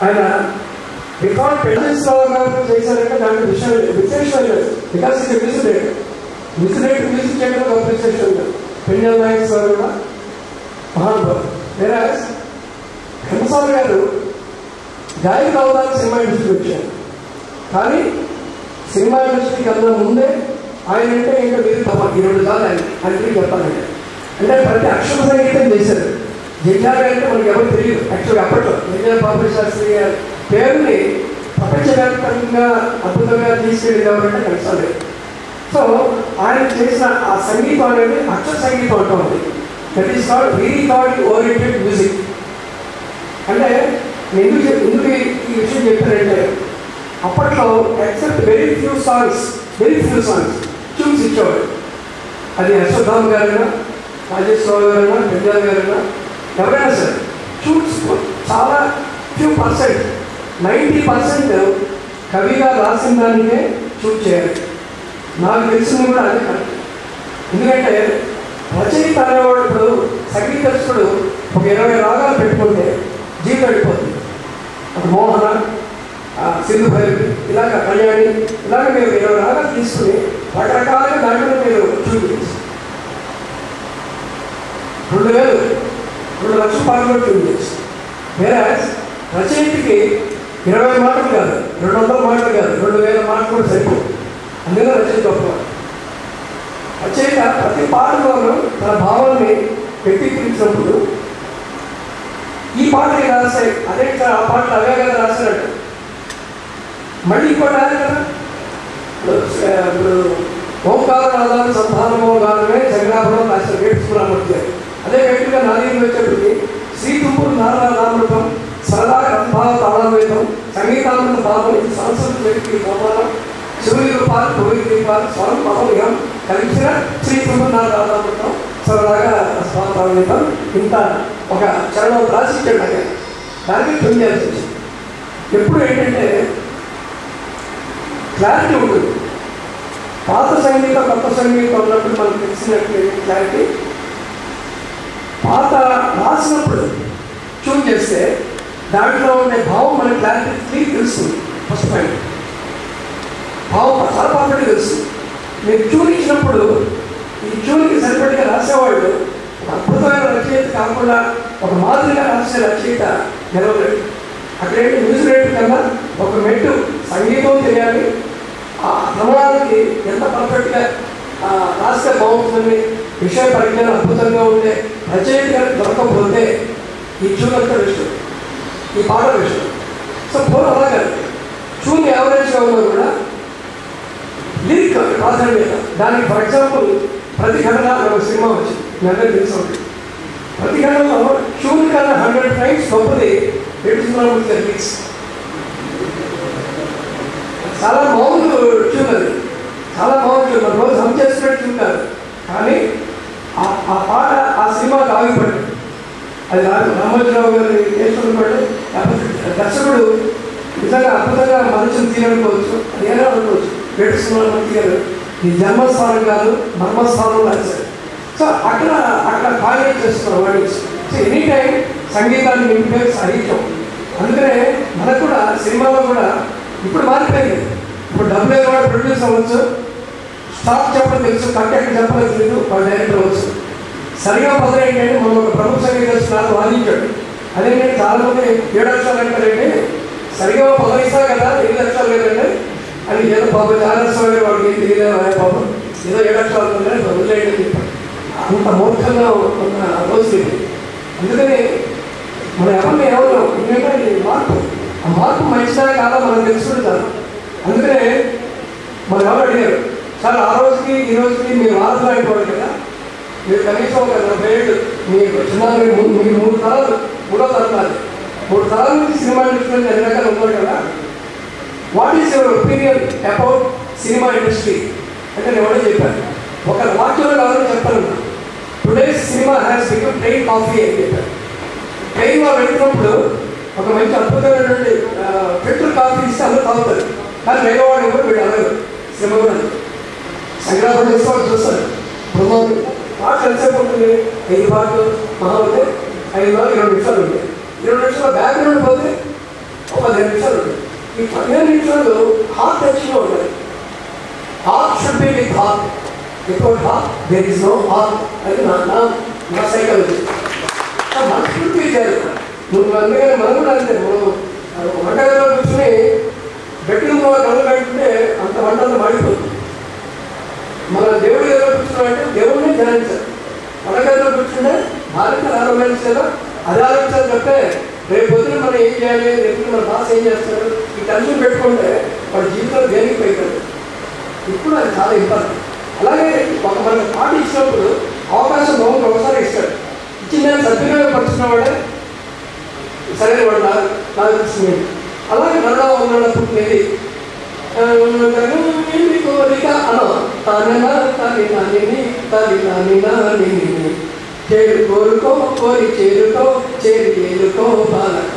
ఆయన రికార్డ్ పెళ్లిస్తామన్నారు చేశారంటే దాంట్లో విశేషం లేదు. బికాస్ ఇది విజిలేట్ విజిట్ చేయడం ఒక విశేషం లేదు. పెంజల్ నాయక్ సార్ కూడా మహానుభావులు. వేరే ఘనసాల గారు గాయకుడు అవడానికి సినిమా ఇండస్ట్రీకి వచ్చారు. కానీ సినిమా ఇండస్ట్రీకి కన్నా ముందే ఆయన అంటే ఇంకా మీరు తమ 2 సార్లు ఆయన చెప్పాలంటే అంటే ప్రతి అక్షర సంగీతం చేశారు. జగ్గారు అంటే మనకి ఎవరు తెలియదు. యాక్చువల్గా అప్పట్లో జగ్గారు బాబు శాస్త్రి గారి పేరుని ప్రపంచవ్యాప్తంగా అద్భుతంగా తీసుకెళ్ళి ఎవరంటే ఘనసాల. సో ఆయన చేసిన ఆ సంగీతం అనేది అక్షర సంగీతం అంటుంది. That is called re-recording oriented music. అంటే నేను ఎందుకు ఈ విషయం చెప్పానంటే అప్పట్లో except very few songs tunes ఇచ్చేవాడు. అది అశ్వత్థామ గారైనా, రాజేశ్వరరావు గారైనా, పెంజాల్ గారైనా, ఎవరైనా సరే ట్యూన్స్ చాలా ఫ్యూ పర్సెంట్ 90% కవిగా రాసిన దానికే చూస్ చేయాలి. నాకు తెలిసింది కూడా అదే కరెక్ట్. ఎందుకంటే రచయిత అనేవాడు ఇప్పుడు సంగీత దర్శకుడు ఒక 20 రాగాలు పెట్టుకుంటే జీవితం అయిపోతుంది. ఒక మోహన, సింధు భైరవి, ఇలాగ కళ్యాణి, ఇలాగ మీరు 20 రాగాలు తీసుకుని రకరకాలుగా దాంట్లో మీరు చూపించు 2 లక్షల పాటలు చూపించు. వేరే రచయితకి 20 మాటలు కాదు, 200 మాటలు కాదు, 2000 మాటలు కూడా సరిపోదు. అందులో రచయిత గొప్పవాడు. రచయిత ప్రతి పాటలోనూ తన భావాన్ని వ్యక్తీకరించినప్పుడు ఈ పాటకి రాస్తాయి అదే ఆ పాటలు అవే కదా రాశారంట. మళ్ళీ ఇంకోటి రాదు కదా. ఇప్పుడు ఓంకార నాదాలు సంధానమో గానమే జగనాభంలో రాసిన వేడుకున్నామూర్తి. అదే వ్యక్తిగా నాదీలు వచ్చేప్పటికి శ్రీ తుంపురు నారాయణామృతం సరదా గ్రంథాల తాళాన్వేతం సంగీతామృత భావం సంస్కృతి వ్యక్తి గోపాలం శివుని రూపాలు 9 దీపాలు స్వరం పదవిగం కలిసిన శ్రీ తుంపురు నారాయణామృతం సరదాగా స్వాతాన్వేతం ఇంత ఒక చరణం రాసి ఇచ్చాడు. దానికి ట్యూన్ చేయాల్సి వచ్చింది. ఎప్పుడు ఏంటంటే క్లారిటీ ఉంటుంది. పాత సంగీతం కొత్త సంగీతం ఉన్నప్పుడు మనకు తెలిసినట్టు క్లారిటీ. పాత రాసినప్పుడు ట్యూన్ చేస్తే దాంట్లో ఉండే భావం మనకి క్లారిటీ తెలుస్తుంది. ఫస్ట్ పాయింట్ భావం చాలా పర్ఫెక్ట్గా తెలుస్తుంది. మీరు ట్యూన్ ఇచ్చినప్పుడు ఈ ట్యూన్కి సరిపడిగా రాసేవాళ్ళు ఒక అద్భుతమైన రచయిత కాకుండా ఒక మాదిరిగా రాసే రచయిత నిలవలేడు. అక్కడేంటి మ్యూజిక్ రేట్ కన్నా ఒక మెట్టు సంగీతం తెలియాలి, ఆ క్రమానికి ఎంత పర్ఫెక్ట్గా రాస్తే బాగుంటుందని విషయ పరిజ్ఞానం అద్భుతంగా ఉండే రచయిత గారికి దొరకకపోతే ఈ ట్యూన్ అంతా విషయం, ఈ పాట విషయం. సో ఫోన్ అలాగే ట్యూన్ యావరేజ్గా ఉన్నా కూడా లిరిక్ ప్రాధాన్యత. దానికి ఫర్ ఎగ్జాంపుల్ ప్రతిఘటన ఒక సినిమా వచ్చింది, మీ అందరికీ తెలిసి ఉంటుంది. ప్రతిఘటనలో ట్యూన్ కన్నా 100 times గొప్పది ఏడుస్తున్నామూర్తి లిరిక్స్. చాలా మామూలు ట్యూన్ అది, చాలా మామూలు ట్యూన్. మన రోజు హమ్ చేసుకునే ట్యూన్ కాదు, కానీ ఆ పాట ఆ సినిమాకి ఆగిపడింది. అది రామోజీరావు గారి చేస్తున్నప్పుడు దర్శకుడు నిజంగా అద్భుతంగా మనుషులు తీరనుకోవచ్చు, అది ఏదో అనుకోవచ్చు. ఏడుస్తున్నామూర్తి గారు ఈ జన్మస్థానం కాదు మర్మస్థానం రాశారు. సో అక్కడ కాలేజ్ చేస్తున్నారు వర్డింగ్స్. సో ఎనీ టైం సంగీతాన్ని నింపే సాహిత్యం. అందుకనే మనకు కూడా సినిమాలో కూడా ఇప్పుడు మారిపోయింది. ఇప్పుడు డబ్బులు వాడు ప్రొడ్యూస్ అవ్వచ్చు, స్టాప్ చెప్పడం తెలుసు, కట్ ఎక్కడ చెప్పలేదు తెలియదు, వాడు డైరెక్టర్ అవ్వచ్చు. సరిగా పదవి ఏంటంటే మనం ఒక ప్రముఖ సంగీత దర్శకుడు వాదించాడు. అదేంటంటే చాలామంది 7 అక్షరాలు అంటారంటే సరిగా పదవి ఇస్తారు కదా 8 అక్షరాలు లేదంటే అని ఏదో పాపం చాలాస్వామి వాడికి ఏం తెలియదు పాపం ఏదో 7 అక్షరాలు ఉందని వదిలేయని చెప్పాడు. అంత మూర్ఖంగా ఉన్న రోజులు ఇది. అందుకని మనం ఎవరు ఎందుకంటే మార్పు, ఆ మార్పు మంచిదా కాదా మనం తెలుసుకుంటారు. అందుకనే మనం ఎవరు అడిగారు సార్ ఆ రోజుకి ఈ రోజుకి మీరు వారసులు అయిపోవాలి కదా, మీరు కనీసం ఒక 40 ఏళ్ళు మీకు చిన్న మీరు 3 తరాలు 3వ తరం 3 తరాల నుంచి సినిమా ఇండస్ట్రీ అన్ని రకాలు ఉన్నారు కదా. What is your opinion about cinema industry అంటే నేను ఎవరో చెప్పాను. ఒక వాక్యంలో కావాలని చెప్తాను. Today's cinema has become plain coffee అని చెప్పారు. ట్రైన్లో వెళ్తున్నప్పుడు ఒక మంచి అద్భుతమైనటువంటి ఫిల్టర్ కాఫీ ఇస్తే అందరూ తాగుతారు, కానీ వేరేవాడు ఎవరు వీడు అడగరు. సినిమా కూడా సంగ్రహం చేసుకోవాలి చూస్తారు. బృందాలు పాటలు ఎంతసేపు ఉంటుంది, 5 పాటలు మహా ఉంటే 5 20 నిమిషాలు ఉంటాయి. 20 నిమిషాలు బ్యాక్గ్రౌండ్ పోతే ఈ 15 నిమిషాలు హార్ట్ టచ్గా ఉండాలి. Heart should be with heart, without heart there is no heart. అది నా సైకాలజీ. మనస్ఫూర్తి చేయాలి. నువ్వు అందుకని మనం కూడా అంతే. మనం వంటగదిలో కూర్చొని బెడ్రూమ్లో కళ్ళు పెట్టుకుంటే అంత వంట అంతా మాడిపోతుంది. మన దేవుడి గదిలో కూర్చున్నామంటే దేవుడిని ధ్యానించాలి. వంటగదిలో కూర్చుంటే భార్యను ఆరోగ్యించాలో అది ఆలోచించాలి తప్పే రేపు పొద్దున మనం ఏం చేయాలి, రేపు మన బాస్ ఏం చేస్తారు ఈ టెన్షన్ పెట్టుకుంటే వాడి జీవితంలో దేనికి పోయిపోయింది. ఇప్పుడు అది చాలా ఇంపార్టెంట్. అలాగే మనకు పాట ఇచ్చినప్పుడు అవకాశం భగవంతుడు ఒకసారి ఇస్తాడు. ఇచ్చిన దాన్ని సద్వినియోగపరుచుకున్న వాడే సరైన వాడు నాకు తెలిసింది. అలాగే నల్ల ఉన్నప్పుడు కోరిక అనం చేరు కోరుకో కోరి చేరుకో చేరి ఏలుకో బాలక.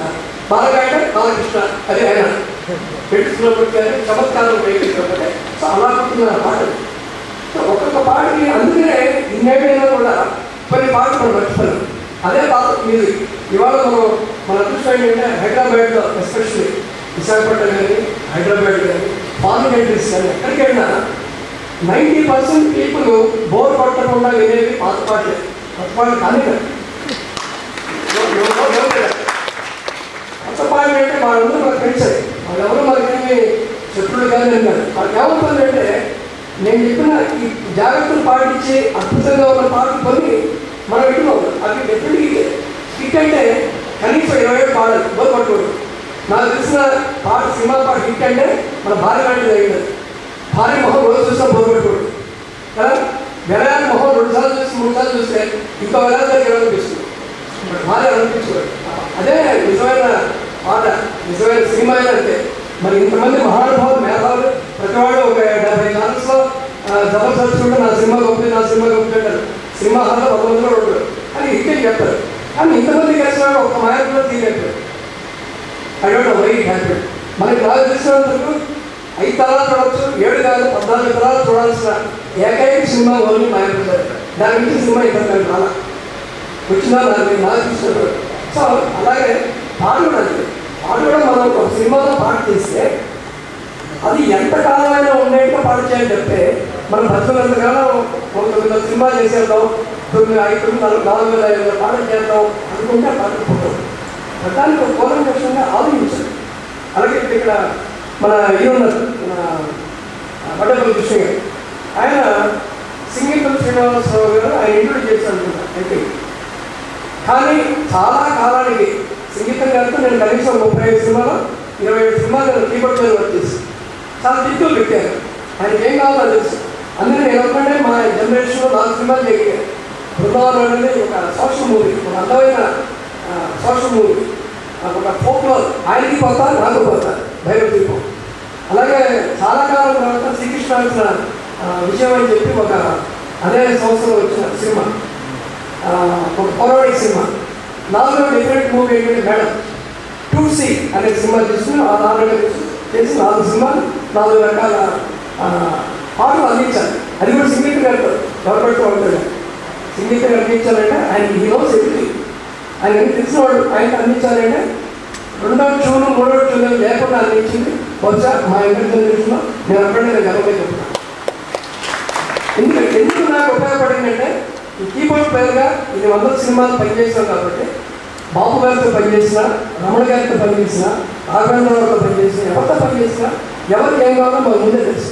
బాలక అంటే బాలకృష్ణ, అది ఆయన పెట్టుకున్నప్పుడు కానీ చమత్కారం ఉపయోగించుకుంటే సో అలా పుట్టిన పాటలు. సో ఒక్కొక్క పాటకి అందుకనే ఇన్నేళ్ళైనా కూడా కొన్ని పాటలు మనం మర్చిపోయాం. అదే పాత మ్యూజిక్. ఇవాళ మన అదృష్టం ఏంటంటే హైదరాబాద్లో ఎస్పెషల్లీ విశాఖపట్నం కానీ హైదరాబాద్ కానీ ఫారిన్ కంట్రీస్ కానీ ఎక్కడికి వెళ్ళినా 90% పీపుల్ బోర్ కొట్టకుండా వినేవి పాత పాటలే. కొత్త పాటలు కానీ కొత్త పాటలు అంటే వాళ్ళందరూ మనకు తెలిసాయి. వాళ్ళెవరూ మనకేమి శత్రువులు కానీ అన్నారు. వాళ్ళకి ఏమవుతుందంటే నేను చెప్పిన ఈ జాగ్రత్తలు పాటించి అద్భుతంగా ఉన్న పాటలు కొన్ని మనం వింటున్నాం. అవి డెఫినెట్లీ హిట్ అంటే కనీసం 27 పాడాలి, బోర్ కొట్టకూడదు. నాకు తెలిసిన పాట సినిమా పాట హిట్ అంటే మన భార్య లాంటిది అయింది. భార్య మొహం రోజు చూసినా బోర్ కొట్టకూడదు కదా. వెలయాన్ని మొహం 2 సార్లు చూసి 3 సార్లు చూస్తే ఇంకో వెలయానికి అనిపిస్తుంది, బట్ భార్య అనిపించుకోడు. అదే నిజమైన పాట, నిజమైన సినిమా అంటే. మరి ఇంతమంది మహానుభావులు మేధావులు ప్రతివాడు ఒక 70 ఛానల్స్లో జబర్దస్త్ ఉంటే నా సినిమా గొప్పది, నా సినిమా గొప్పది అంటారు. సినిమా హాల్లో 100 ఉంటారు అని ఇంకేం చెప్తారు. కానీ ఇంతమంది కలిసిన ఒక మాయలో తీయలేదు. I don't know why it happened. మనకి నాకు తెలిసినందుకు 5 తరాలు చూడవచ్చు, 7 కాదు 14 తరాలు చూడాల్సిన ఏకైక సినిమా ఓన్లీ మాయపడ్డారు. దాని నుంచి సినిమా ఇక్కడ రాలా వచ్చినా నాకు చూసినప్పుడు. సో అలాగే పాట కూడా అంతే. పాట కూడా మనం ఒక సినిమాలో పాట చేస్తే అది ఎంతకాలమైనా ఉండేట్టుగా పాట చేయాలి చెప్తే మనం బతుకున్నంతకాలం 9 సినిమా చేసేద్దాం, 4,500 పాటలు చేద్దాం అనుకుంటే పాటలు దానికి ఒక కోలంగా ఆలోచించాలి. అలాగే ఇక్కడ మన ఉన్నారు మన వడ్డపల్లి కృష్ణ గారు, ఆయన సింగిపల్లి శ్రీనివాసరావు గారు ఆయన ఇంట్రొడ్యూస్ చేశారు అనుకుంటా అయితే. కానీ చాలా కాలానికి సంగీతం గారితో నేను కనీసం 35 సినిమాలు 27 సినిమాలు కీబోర్డ్ మీద వర్క్ చేసి చాలా దిక్కులు పెట్టారు. ఆయనకి ఏం కావాలో తెలుసు. అందుకని నేను అనుకుంటే మా జనరేషన్లో 4 సినిమాలు చేయగలిగాను. బృందావనం అనేది ఒక సోషల్ మూవీ, ఒక అందమైన సోషల్ మూవీ, ఒక ఫోక్లోర్. ఆయనకి కొత్త, నాకు కొత్త భైరవ దీపం. అలాగే చాలా కాలం తర్వాత శ్రీకృష్ణ వచ్చిన విజయం అని చెప్పి ఒక అదే సంవత్సరం వచ్చిన సినిమా, ఒక పౌరాణిక సినిమా. 4 డిఫరెంట్ మూవీ ఏంటంటే మేడం 2C అనే సినిమా తీసుకుని ఆ 4 చేసి 4 సినిమాలు 4 రకాల పాటలు అందించాలి. అది కూడా సంగీత గారితో గవర్నమెంట్తో ఉంటాడు. సంగీతం అందించాలంటే ఆయన హీరోస్ ఎదుటి ఆయన తెలిసిన వాడు ఆయనకు అందించాలంటే 2వ ట్యూన్ 3వ ట్యూన్ లేకుండా అందించింది బహుశా మా ఇంటర్ జనరేషన్లో నేను అప్పుడే నేను గర్వంగా చెప్తున్నాను. ఎందుకు నాకు ఉపయోగపడిందంటే ఈ కీబోర్డ్ ప్లేయర్గా ఇది 100 సినిమాలు పనిచేసాం కాబట్టి బాబు గారితో పనిచేసిన, రమణ గారితో పనిచేసిన, రాఘవేంద్రరావుతో పనిచేసిన, ఎవరితో పనిచేసినా ఎవరికి ఏం కావాలో మాకు ముందే తెలుసు.